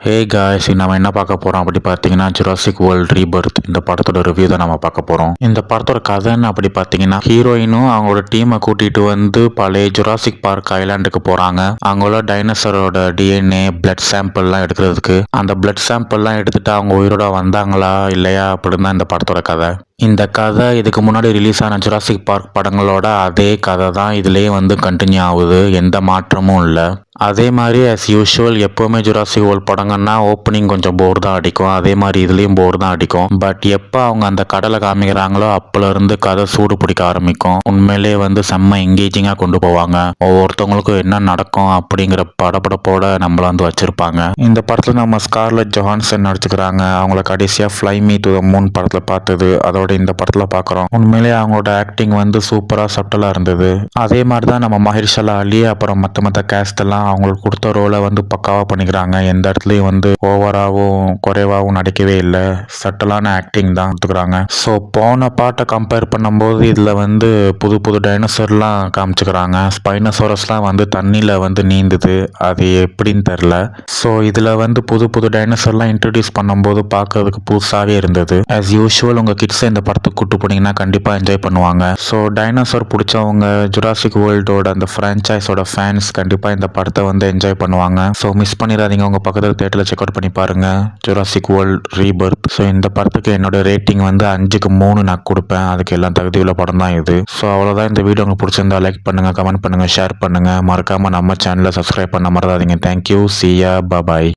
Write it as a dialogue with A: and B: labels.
A: Hey guys, நம்ம என்ன பார்க்க போறோம் அப்படி பார்த்தீங்கன்னா ஜுராசிக் வேர்ல்ட் ரீபர்த். இந்த படத்தோட ரிவ்யூ தான் நம்ம பார்க்க போறோம். இந்த படத்தோட கதைன்னு அப்படி பார்த்தீங்கன்னா, ஹீரோயினும் அவங்களோட டீமை கூட்டிட்டு வந்து பழைய ஜுராசிக் பார்க் ஐலாண்டுக்கு போறாங்க. அங்குள்ள டைனோசரோட டிஎன்ஏ பிளட் சாம்பிள்லாம் எடுக்கிறதுக்கு. அந்த பிளட் சாம்பிள்லாம் எடுத்துட்டு அவங்க உயிரோட வந்தாங்களா இல்லையா அப்படின்னு தான் இந்த படத்தோட கதை. இந்த கதை இதுக்கு முன்னாடி ரிலீஸ் ஆன ஜுராசிக் பார்க் படங்களோட அதே கதை தான் இதுலேயே வந்து கண்டினியூ ஆகுது. எந்த மாற்றமும் இல்லை. அதே மாதிரி ஆஸ் யூஷுவல் எப்போவுமே ஜுராசிக் வேர்ல்ட் படங்கன்னா ஓப்பனிங் கொஞ்சம் போர் தான் அடிக்கும். அதே மாதிரி இதுலேயும் போர் தான் அடிக்கும். பட் எப்போ அவங்க அந்த கடலை காமிக்கிறாங்களோ அப்போலேருந்து கதை சூடு பிடிக்க ஆரம்பிக்கும். உண்மையிலேயே வந்து செம்ம எங்கேஜிங்காக கொண்டு போவாங்க. ஒவ்வொருத்தவங்களுக்கும் என்ன நடக்கும் அப்படிங்கிற படப்படப்போட நம்மள வந்து வச்சுருப்பாங்க. இந்த படத்தில் நம்ம ஸ்கார்லெட் ஜொஹான்சன் நடிச்சுக்கிறாங்க. அவங்கள கடைசியாக fly me to the moon படத்தில் பார்த்தது அதோட இந்த படத்தில் பார்க்குறோம். உண்மையிலேயே அவங்களோட ஆக்டிங் வந்து சூப்பராக சட்டலாக இருந்தது. அதே மாதிரி தான் நம்ம மஹேர்ஷலா அலி அப்புறம் மற்ற கேஸ்ட் எல்லாம் அவங்களுக்கு கொடுத்த ரோலை வந்து பக்காவாக பண்ணிக்கிறாங்க. எந்த இடத்துலையும் வந்து ஓவராகவும் குறைவாகவும் நடிக்கவே இல்லை. சட்டலான ஆக்டிங் தான் கொடுத்துக்கிறாங்க. ஸோ போன பாட்டை கம்பேர் பண்ணும்போது இதில் வந்து புது புது டைனோசர்லாம் காமிச்சுக்கிறாங்க. ஸ்பைனோசோரஸ்லாம் வந்து தண்ணியில் வந்து நீந்துது. அது எப்படின்னு தெரில. ஸோ இதில் வந்து புது புது டைனோசர்லாம் இன்ட்ரடியூஸ் பண்ணும்போது பார்க்கறதுக்கு புதுசாகவே இருந்தது. ஆஸ் யூஷுவல் உங்கள் கிட்ஸை இந்த படத்துக்கு கூட்டு போனீங்கன்னா கண்டிப்பாக என்ஜாய் பண்ணுவாங்க. ஸோ டைனோசர் பிடிச்சவங்க ஜுராசிக் வேர்ல்டோட அந்த ஃப்ரான்ச்சைஸோட ஃபேன்ஸ் கண்டிப்பாக இந்த படத்தை வந்து என்ஜாய் பண்ணுவாங்க. ஸோ மிஸ் பண்ணிடாதீங்க. உங்கள் பக்கத்தில் தேட்டரில் செக் அவுட் பண்ணி பாருங்க ஜுராசிக் வேர்ல்ட் ரீபர்த். ஸோ இந்த படத்துக்கு என்னோட ரேட்டிங் வந்து 5க்கு 3 நான் கொடுப்பேன். அதுக்கு எல்லாம் தகுதி உள்ள படம் தான் இது. ஸோ அவ்வளோதான். இந்த வீடியோ உங்களுக்கு பிடிச்சிருந்தா லைக் பண்ணுங்க, கமெண்ட் பண்ணுங்க, ஷேர் பண்ணுங்க. மறக்காம நம்ம சேனலை சப்ஸ்கிரைப் பண்ண மறந்துடாதீங்க. Thank you. See ya. Bye bye.